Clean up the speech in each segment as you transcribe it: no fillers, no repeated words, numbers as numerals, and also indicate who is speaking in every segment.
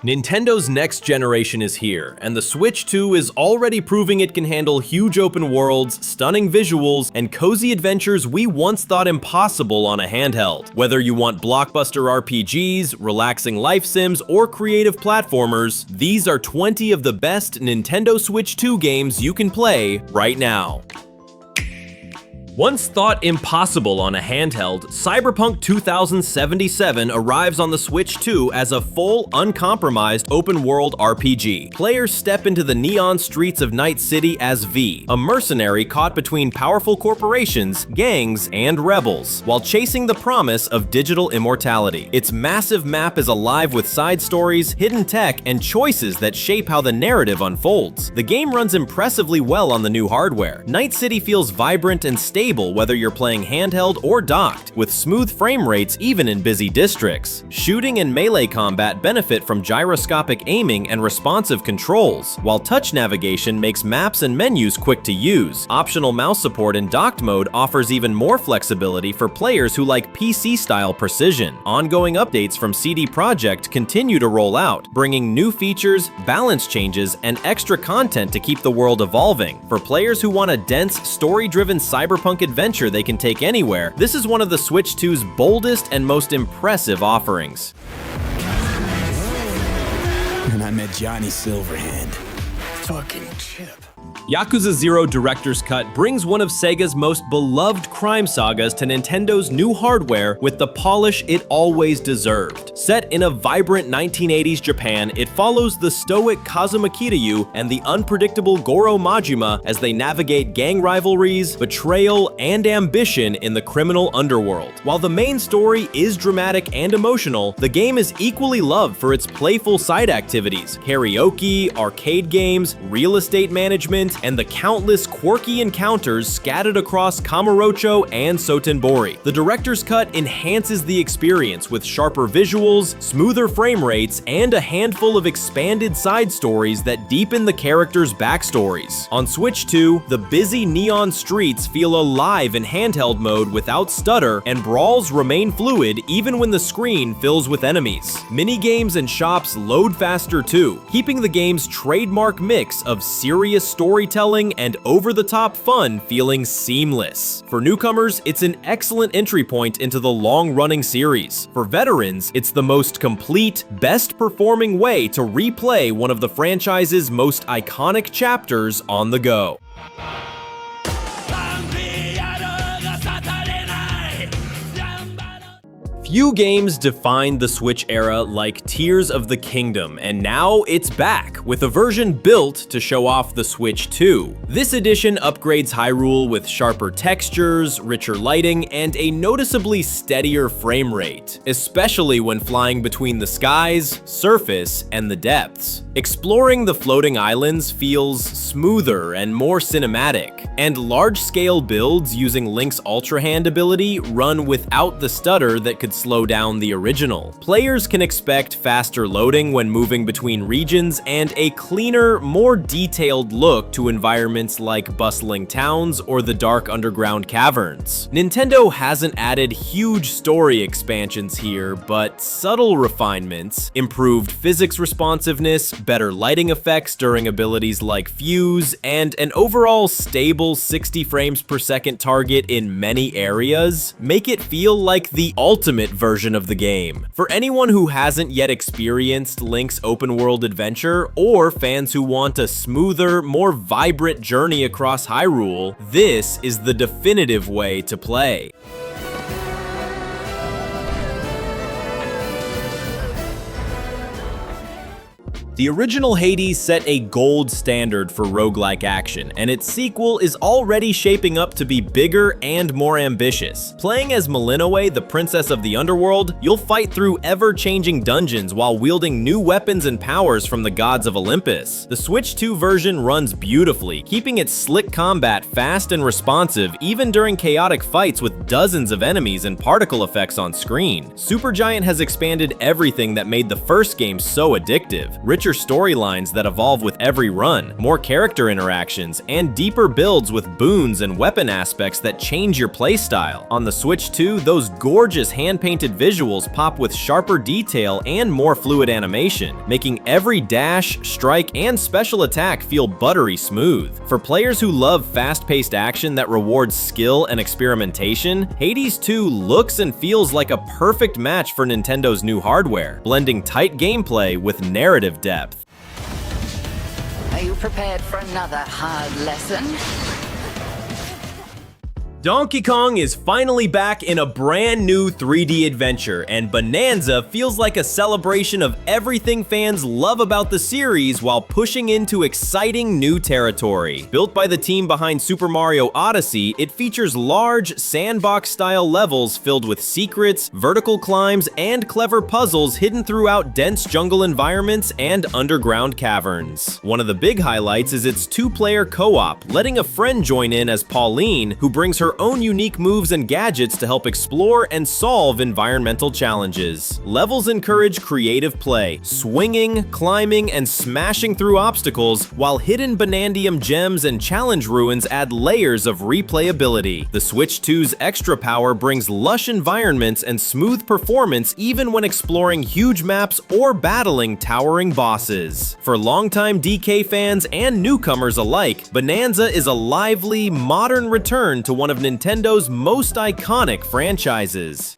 Speaker 1: Nintendo's next generation is here, and the Switch 2 is already proving it can handle huge open worlds, stunning visuals, and cozy adventures we once thought impossible on a handheld. Whether you want blockbuster RPGs, relaxing life sims, or creative platformers, these are 20 of the best Nintendo Switch 2 games you can play right now. Once thought impossible on a handheld, Cyberpunk 2077 arrives on the Switch 2 as a full, uncompromised open-world RPG. Players step into the neon streets of Night City as V, a mercenary caught between powerful corporations, gangs, and rebels, while chasing the promise of digital immortality. Its massive map is alive with side stories, hidden tech, and choices that shape how the narrative unfolds. The game runs impressively well on the new hardware. Night City feels vibrant and stable whether you're playing handheld or docked, with smooth frame rates even in busy districts. Shooting and melee combat benefit from gyroscopic aiming and responsive controls, while touch navigation makes maps and menus quick to use. Optional mouse support in docked mode offers even more flexibility for players who like PC-style precision. Ongoing updates from CD Projekt continue to roll out, bringing new features, balance changes, and extra content to keep the world evolving. For players who want a dense, story-driven cyberpunk adventure they can take anywhere, this is one of the Switch 2's boldest and most impressive offerings.
Speaker 2: And I met Johnny Silverhand. Fucking chip.
Speaker 1: Yakuza 0 Director's Cut brings one of Sega's most beloved crime sagas to Nintendo's new hardware with the polish it always deserved. Set in a vibrant 1980s Japan, it follows the stoic Kazuma Kiryu and the unpredictable Goro Majima as they navigate gang rivalries, betrayal, and ambition in the criminal underworld. While the main story is dramatic and emotional, the game is equally loved for its playful side activities, karaoke, arcade games, real estate management, and the countless quirky encounters scattered across Kamurocho and Sotenbori. The director's cut enhances the experience with sharper visuals, smoother frame rates, and a handful of expanded side stories that deepen the characters' backstories. On Switch 2, the busy neon streets feel alive in handheld mode without stutter, and brawls remain fluid even when the screen fills with enemies. Minigames and shops load faster too, keeping the game's trademark mix of serious storytelling and over-the-top fun feeling seamless. For newcomers, it's an excellent entry point into the long-running series. For veterans, it's the most complete, best-performing way to replay one of the franchise's most iconic chapters on the go. Few games defined the Switch era like Tears of the Kingdom, and now it's back, with a version built to show off the Switch 2. This edition upgrades Hyrule with sharper textures, richer lighting, and a noticeably steadier frame rate, especially when flying between the skies, surface, and the depths. Exploring the floating islands feels smoother and more cinematic, and large-scale builds using Link's Ultra Hand ability run without the stutter that could slow down the original. Players can expect faster loading when moving between regions and a cleaner, more detailed look to environments like bustling towns or the dark underground caverns. Nintendo hasn't added huge story expansions here, but subtle refinements, improved physics responsiveness, better lighting effects during abilities like Fuse, and an overall stable 60 frames per second target in many areas make it feel like the ultimate version of the game. For anyone who hasn't yet experienced Link's open world adventure, or fans who want a smoother, more vibrant journey across Hyrule, this is the definitive way to play. The original Hades set a gold standard for roguelike action, and its sequel is already shaping up to be bigger and more ambitious. Playing as Malinoe, the princess of the underworld, you'll fight through ever-changing dungeons while wielding new weapons and powers from the gods of Olympus. The Switch 2 version runs beautifully, keeping its slick combat fast and responsive even during chaotic fights with dozens of enemies and particle effects on screen. Supergiant has expanded everything that made the first game so addictive. Richer richer storylines that evolve with every run, more character interactions, and deeper builds with boons and weapon aspects that change your playstyle. On the Switch 2, those gorgeous hand-painted visuals pop with sharper detail and more fluid animation, making every dash, strike, and special attack feel buttery smooth. For players who love fast-paced action that rewards skill and experimentation, Hades 2 looks and feels like a perfect match for Nintendo's new hardware, blending tight gameplay with narrative depth.
Speaker 3: Are you prepared for another hard lesson?
Speaker 1: Donkey Kong is finally back in a brand new 3D adventure, and Bananza feels like a celebration of everything fans love about the series while pushing into exciting new territory. Built by the team behind Super Mario Odyssey, it features large, sandbox-style levels filled with secrets, vertical climbs, and clever puzzles hidden throughout dense jungle environments and underground caverns. One of the big highlights is its two-player co-op, letting a friend join in as Pauline, who brings her own unique moves and gadgets to help explore and solve environmental challenges. Levels encourage creative play, swinging, climbing, and smashing through obstacles, while hidden Banandium gems and challenge ruins add layers of replayability. The Switch 2's extra power brings lush environments and smooth performance even when exploring huge maps or battling towering bosses. For longtime DK fans and newcomers alike, Bananza is a lively, modern return to one of Nintendo's most iconic franchises.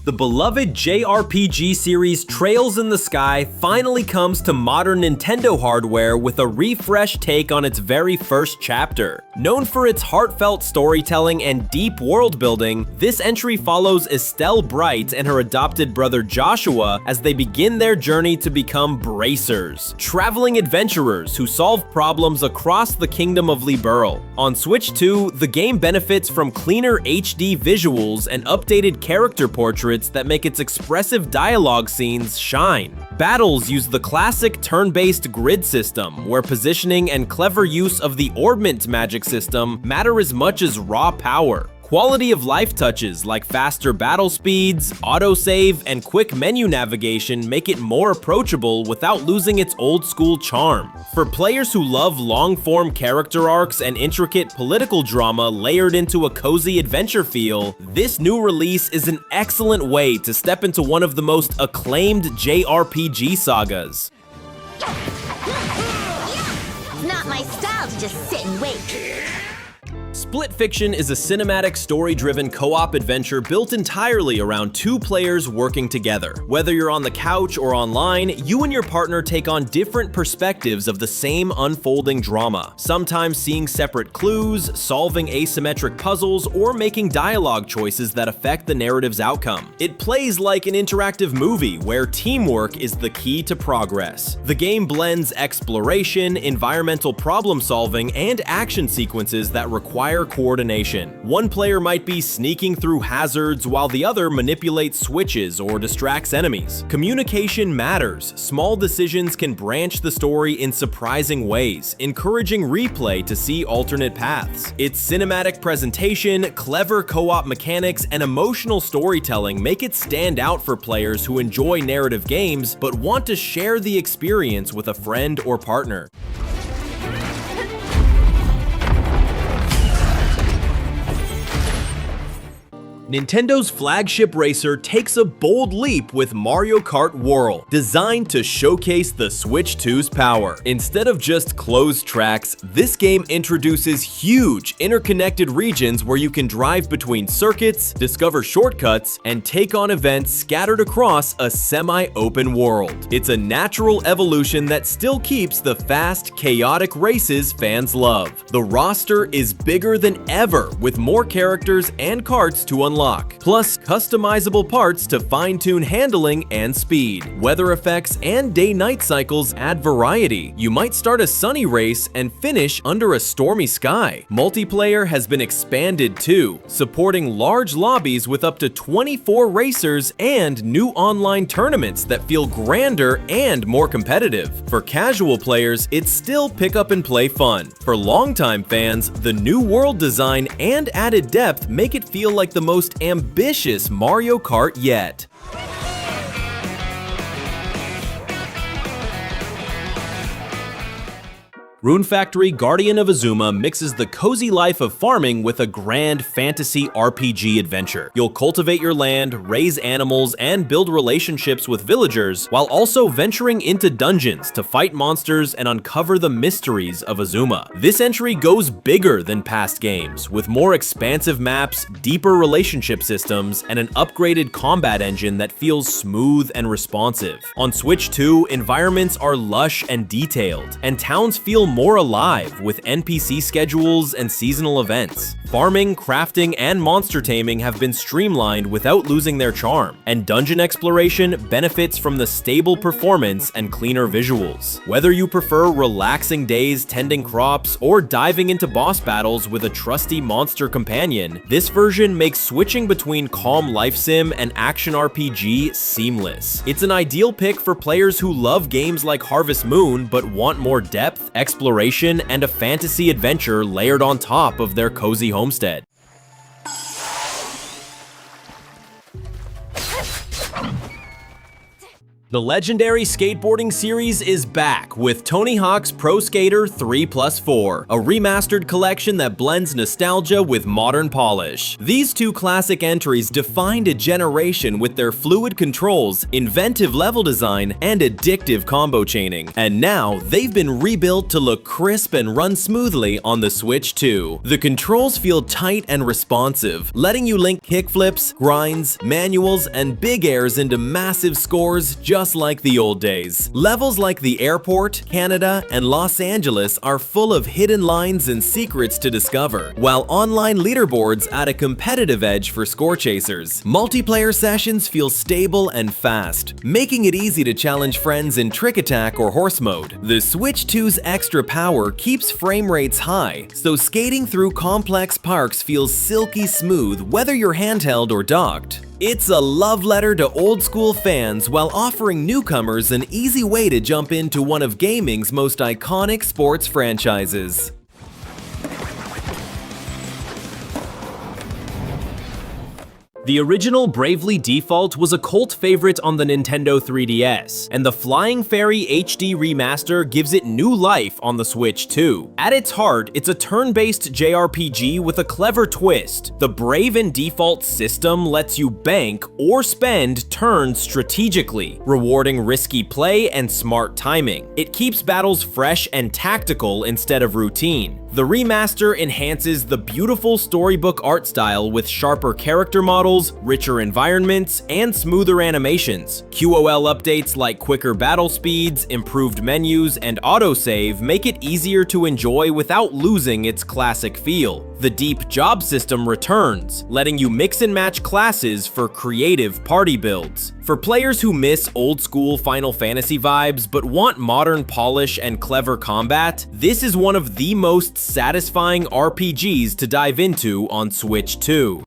Speaker 1: The beloved JRPG series Trails in the Sky finally comes to modern Nintendo hardware with a refreshed take on its very first chapter. Known for its heartfelt storytelling and deep world building, this entry follows Estelle Bright and her adopted brother Joshua as they begin their journey to become bracers, traveling adventurers who solve problems across the kingdom of Liberl. On Switch 2, the game benefits from cleaner HD visuals and updated character portraits that make its expressive dialogue scenes shine. Battles use the classic turn-based grid system, where positioning and clever use of the orbment magic system matter as much as raw power. Quality of life touches like faster battle speeds, autosave, and quick menu navigation make it more approachable without losing its old-school charm. For players who love long-form character arcs and intricate political drama layered into a cozy adventure feel, this new release is an excellent way to step into one of the most acclaimed JRPG sagas.
Speaker 4: It's not my style to just sit and wait.
Speaker 1: Split Fiction is a cinematic, story-driven co-op adventure built entirely around two players working together. Whether you're on the couch or online, you and your partner take on different perspectives of the same unfolding drama, sometimes seeing separate clues, solving asymmetric puzzles, or making dialogue choices that affect the narrative's outcome. It plays like an interactive movie where teamwork is the key to progress. The game blends exploration, environmental problem-solving, and action sequences that require coordination. One player might be sneaking through hazards while the other manipulates switches or distracts enemies. Communication matters. Small decisions can branch the story in surprising ways, encouraging replay to see alternate paths. Its cinematic presentation, clever co-op mechanics, and emotional storytelling make it stand out for players who enjoy narrative games but want to share the experience with a friend or partner. Nintendo's flagship racer takes a bold leap with Mario Kart World, designed to showcase the Switch 2's power. Instead of just closed tracks, this game introduces huge, interconnected regions where you can drive between circuits, discover shortcuts, and take on events scattered across a semi-open world. It's a natural evolution that still keeps the fast, chaotic races fans love. The roster is bigger than ever, with more characters and karts to unlock. Plus customizable parts to fine-tune handling and speed. Weather effects and day-night cycles add variety. You might start a sunny race and finish under a stormy sky. Multiplayer has been expanded too, supporting large lobbies with up to 24 racers and new online tournaments that feel grander and more competitive. For casual players, it's still pick up and play fun. For longtime fans, the new world design and added depth make it feel like the most most ambitious Mario Kart yet. Rune Factory Guardian of Azuma mixes the cozy life of farming with a grand fantasy RPG adventure. You'll cultivate your land, raise animals, and build relationships with villagers, while also venturing into dungeons to fight monsters and uncover the mysteries of Azuma. This entry goes bigger than past games, with more expansive maps, deeper relationship systems, and an upgraded combat engine that feels smooth and responsive. On Switch 2, environments are lush and detailed, and towns feel more alive with NPC schedules and seasonal events. Farming, crafting, and monster taming have been streamlined without losing their charm, and dungeon exploration benefits from the stable performance and cleaner visuals. Whether you prefer relaxing days tending crops or diving into boss battles with a trusty monster companion, this version makes switching between calm life sim and action RPG seamless. It's an ideal pick for players who love games like Harvest Moon but want more depth, exploration, and a fantasy adventure layered on top of their cozy homestead. The legendary skateboarding series is back with Tony Hawk's Pro Skater 3+4, a remastered collection that blends nostalgia with modern polish. These two classic entries defined a generation with their fluid controls, inventive level design, and addictive combo chaining. And now, they've been rebuilt to look crisp and run smoothly on the Switch 2. The controls feel tight and responsive, letting you link kickflips, grinds, manuals, and big airs into massive scores just like the old days. Levels like the airport, Canada, and Los Angeles are full of hidden lines and secrets to discover, while online leaderboards add a competitive edge for score chasers. Multiplayer sessions feel stable and fast, making it easy to challenge friends in Trick Attack or Horse Mode. The Switch 2's extra power keeps frame rates high, so skating through complex parks feels silky smooth whether you're handheld or docked. It's a love letter to old-school fans while offering newcomers an easy way to jump into one of gaming's most iconic sports franchises. The original Bravely Default was a cult favorite on the Nintendo 3DS, and the Flying Fairy HD remaster gives it new life on the Switch 2. At its heart, it's a turn-based JRPG with a clever twist. The Brave and Default system lets you bank or spend turns strategically, rewarding risky play and smart timing. It keeps battles fresh and tactical instead of routine. The remaster enhances the beautiful storybook art style with sharper character models, richer environments, and smoother animations. QOL updates like quicker battle speeds, improved menus, and autosave make it easier to enjoy without losing its classic feel. The deep job system returns, letting you mix and match classes for creative party builds. For players who miss old-school Final Fantasy vibes but want modern polish and clever combat, this is one of the most satisfying RPGs to dive into on Switch 2.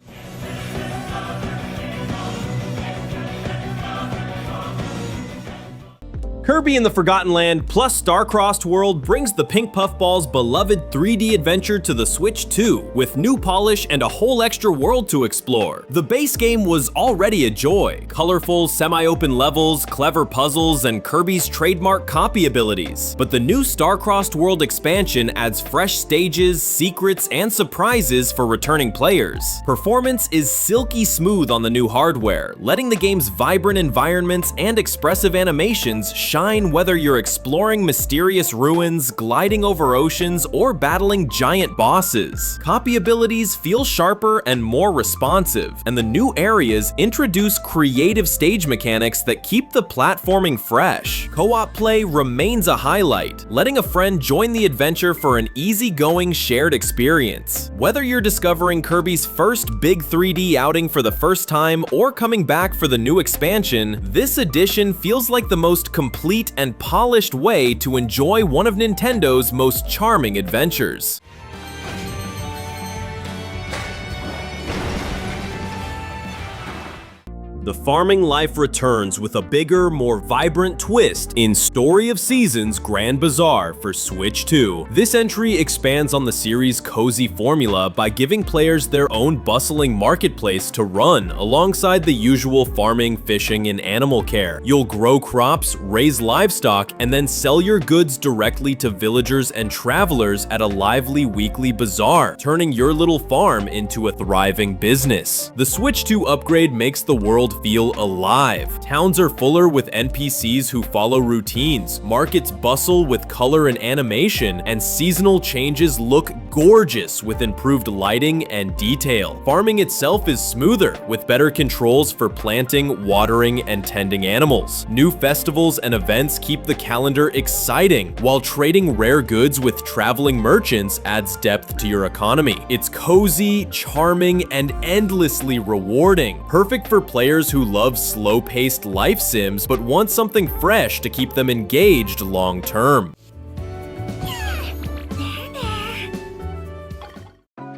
Speaker 1: Kirby in the Forgotten Land plus Star-Crossed World brings the Pink Puffball's beloved 3D adventure to the Switch 2, with new polish and a whole extra world to explore. The base game was already a joy, colorful, semi-open levels, clever puzzles, and Kirby's trademark copy abilities. But the new Star-Crossed World expansion adds fresh stages, secrets, and surprises for returning players. Performance is silky smooth on the new hardware, letting the game's vibrant environments and expressive animations shine whether you're exploring mysterious ruins, gliding over oceans, or battling giant bosses. Copy abilities feel sharper and more responsive, and the new areas introduce creative stage mechanics that keep the platforming fresh. Co-op play remains a highlight, letting a friend join the adventure for an easygoing shared experience. Whether you're discovering Kirby's first big 3D outing for the first time or coming back for the new expansion, this edition feels like the most complete and polished way to enjoy one of Nintendo's most charming adventures. The farming life returns with a bigger, more vibrant twist in Story of Seasons Grand Bazaar for Switch 2. This entry expands on the series' cozy formula by giving players their own bustling marketplace to run alongside the usual farming, fishing, and animal care. You'll grow crops, raise livestock, and then sell your goods directly to villagers and travelers at a lively weekly bazaar, turning your little farm into a thriving business. The Switch 2 upgrade makes the world feel alive. Towns are fuller with NPCs who follow routines, markets bustle with color and animation, and seasonal changes look gorgeous with improved lighting and detail. Farming itself is smoother, with better controls for planting, watering, and tending animals. New festivals and events keep the calendar exciting, while trading rare goods with traveling merchants adds depth to your economy. It's cozy, charming, and endlessly rewarding, perfect for players who love slow-paced life sims but want something fresh to keep them engaged long-term.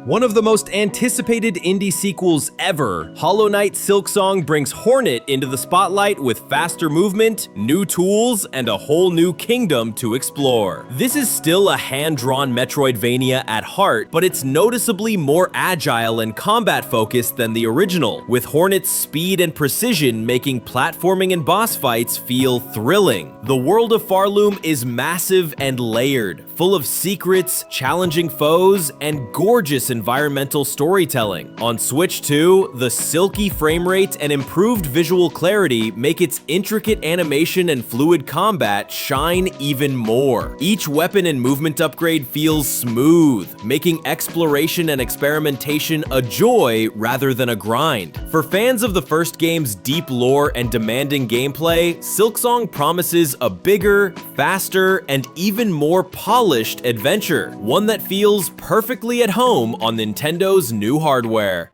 Speaker 1: One of the most anticipated indie sequels ever, Hollow Knight Silksong brings Hornet into the spotlight with faster movement, new tools, and a whole new kingdom to explore. This is still a hand-drawn Metroidvania at heart, but it's noticeably more agile and combat-focused than the original, with Hornet's speed and precision making platforming and boss fights feel thrilling. The world of Farloom is massive and layered, full of secrets, challenging foes, and gorgeous environmental storytelling. On Switch 2, the silky frame rate and improved visual clarity make its intricate animation and fluid combat shine even more. Each weapon and movement upgrade feels smooth, making exploration and experimentation a joy rather than a grind. For fans of the first game's deep lore and demanding gameplay, Silksong promises a bigger, faster, and even more polished adventure, one that feels perfectly at home on Nintendo's new hardware.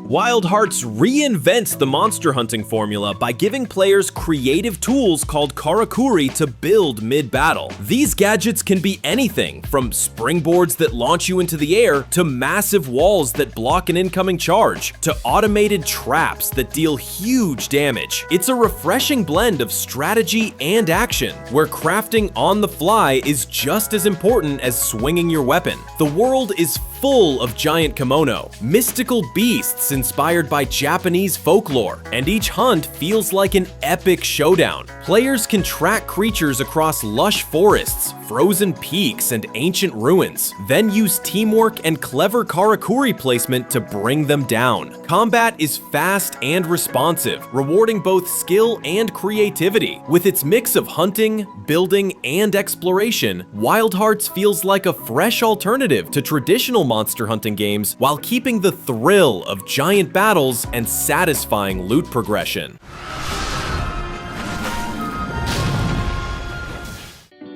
Speaker 1: Wild Hearts reinvents the monster hunting formula by giving players creative tools called karakuri to build mid-battle. These gadgets can be anything from springboards that launch you into the air to massive walls that block an incoming charge to automated traps that deal huge damage. It's a refreshing blend of strategy and action, where crafting on the fly is just as important as swinging your weapon. The world is full of giant kimono, mystical beasts inspired by Japanese folklore, and each hunt feels like an epic showdown. Players can track creatures across lush forests, frozen peaks, and ancient ruins, then use teamwork and clever karakuri placement to bring them down. Combat is fast and responsive, rewarding both skill and creativity. With its mix of hunting, building, and exploration, Wild Hearts feels like a fresh alternative to traditional monster hunting games while keeping the thrill of giant battles and satisfying loot progression.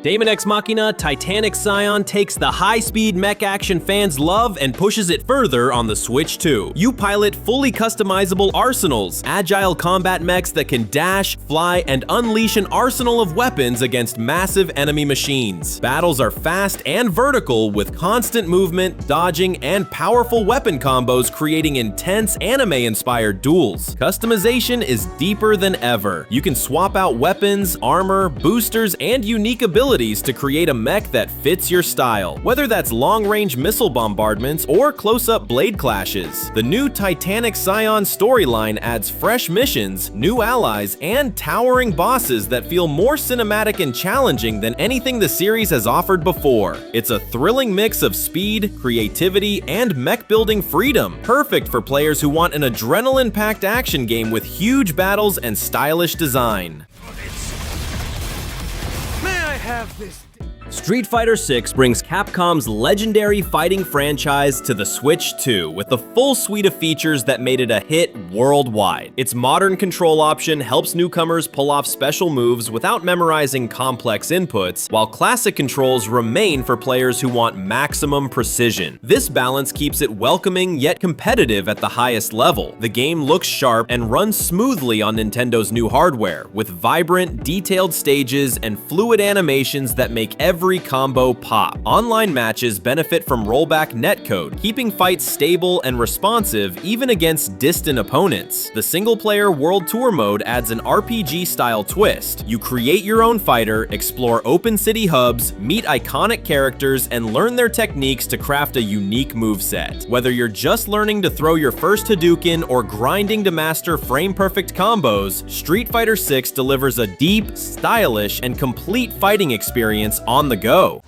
Speaker 1: Daemon X Machina Titanic Scion takes the high-speed mech action fans love and pushes it further on the Switch 2. You pilot fully customizable arsenals, agile combat mechs that can dash, fly, and unleash an arsenal of weapons against massive enemy machines. Battles are fast and vertical with constant movement, dodging, and powerful weapon combos creating intense anime-inspired duels. Customization is deeper than ever. You can swap out weapons, armor, boosters, and unique abilities to create a mech that fits your style, whether that's long-range missile bombardments or close-up blade clashes. The new Titanic Scion storyline adds fresh missions, new allies, and towering bosses that feel more cinematic and challenging than anything the series has offered before. It's a thrilling mix of speed, creativity, and mech-building freedom, perfect for players who want an adrenaline-packed action game with huge battles and stylish design.
Speaker 2: Have this.
Speaker 1: Street Fighter VI brings Capcom's legendary fighting franchise to the Switch 2 with a full suite of features that made it a hit worldwide. Its modern control option helps newcomers pull off special moves without memorizing complex inputs, while classic controls remain for players who want maximum precision. This balance keeps it welcoming yet competitive at the highest level. The game looks sharp and runs smoothly on Nintendo's new hardware, with vibrant, detailed stages and fluid animations that make every every combo pop. Online matches benefit from rollback netcode, keeping fights stable and responsive even against distant opponents. The single-player World Tour mode adds an RPG-style twist. You create your own fighter, explore open city hubs, meet iconic characters, and learn their techniques to craft a unique moveset. Whether you're just learning to throw your first Hadouken or grinding to master frame-perfect combos, Street Fighter VI delivers a deep, stylish, and complete fighting experience on the go.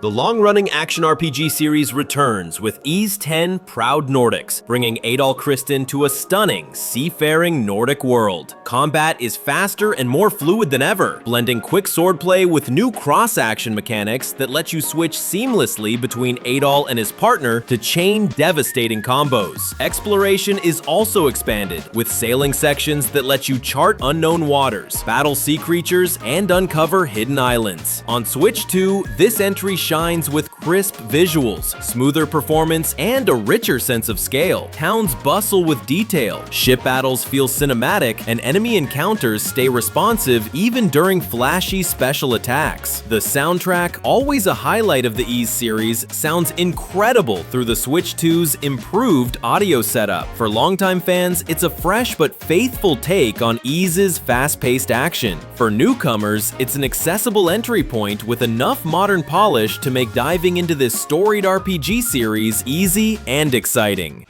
Speaker 1: The long-running action RPG series returns with Ys 10 Proud Nordics, bringing Adol Kristen to a stunning, seafaring Nordic world. Combat is faster and more fluid than ever, blending quick swordplay with new cross-action mechanics that let you switch seamlessly between Adol and his partner to chain devastating combos. Exploration is also expanded, with sailing sections that let you chart unknown waters, battle sea creatures, and uncover hidden islands. On Switch 2, this entry shines with crisp visuals, smoother performance, and a richer sense of scale. Towns bustle with detail, ship battles feel cinematic, and enemy encounters stay responsive even during flashy special attacks. The soundtrack, always a highlight of the Ys series, sounds incredible through the Switch 2's improved audio setup. For longtime fans, it's a fresh but faithful take on Ys's fast-paced action. For newcomers, it's an accessible entry point with enough modern polish to make diving into this storied RPG series easy and exciting.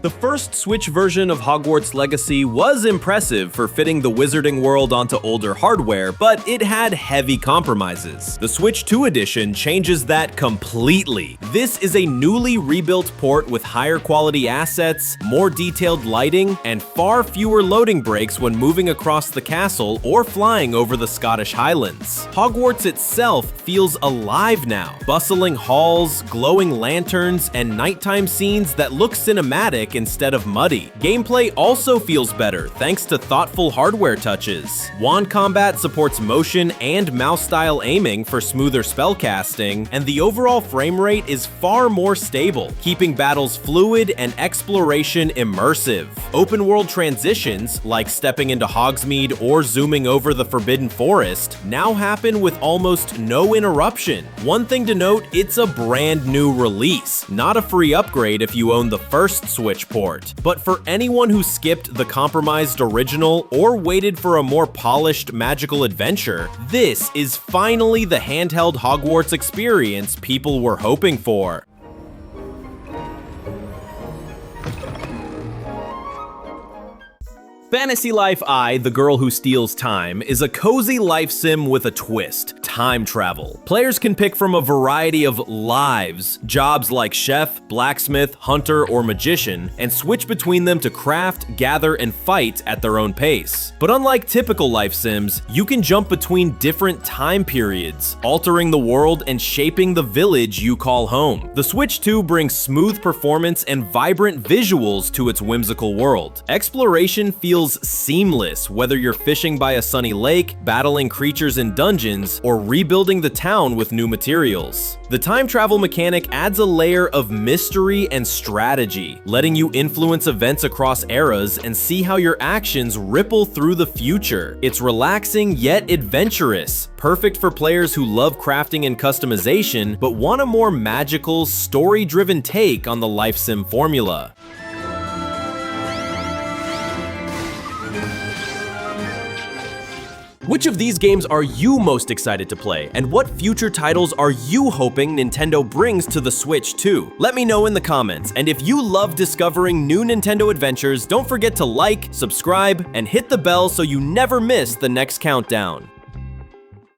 Speaker 1: The first Switch version of Hogwarts Legacy was impressive for fitting the wizarding world onto older hardware, but it had heavy compromises. The Switch 2 edition changes that completely. This is a newly rebuilt port with higher quality assets, more detailed lighting, and far fewer loading breaks when moving across the castle or flying over the Scottish Highlands. Hogwarts itself feels alive now. Bustling halls, glowing lanterns, and nighttime scenes that look cinematic instead of muddy. Gameplay also feels better thanks to thoughtful hardware touches. Wand combat supports motion and mouse-style aiming for smoother spellcasting, and the overall frame rate is far more stable, keeping battles fluid and exploration immersive. Open-world transitions, like stepping into Hogsmeade or zooming over the Forbidden Forest, now happen with almost no interruption. One thing to note, it's a brand new release, not a free upgrade if you own the first Switch port. But for anyone who skipped the compromised original or waited for a more polished magical adventure, this is finally the handheld Hogwarts experience people were hoping for. Fantasy Life I, The Girl Who Steals Time, is a cozy life sim with a twist: time travel. Players can pick from a variety of lives, jobs like chef, blacksmith, hunter, or magician, and switch between them to craft, gather, and fight at their own pace. But unlike typical life sims, you can jump between different time periods, altering the world and shaping the village you call home. The Switch 2 brings smooth performance and vibrant visuals to its whimsical world. Exploration feels seamless, whether you're fishing by a sunny lake, battling creatures in dungeons, or rebuilding the town with new materials. The time travel mechanic adds a layer of mystery and strategy, letting you influence events across eras and see how your actions ripple through the future. It's relaxing yet adventurous, perfect for players who love crafting and customization, but want a more magical, story-driven take on the life sim formula. Which of these games are you most excited to play, and what future titles are you hoping Nintendo brings to the Switch 2? Let me know in the comments, and if you love discovering new Nintendo adventures, don't forget to like, subscribe, and hit the bell so you never miss the next countdown.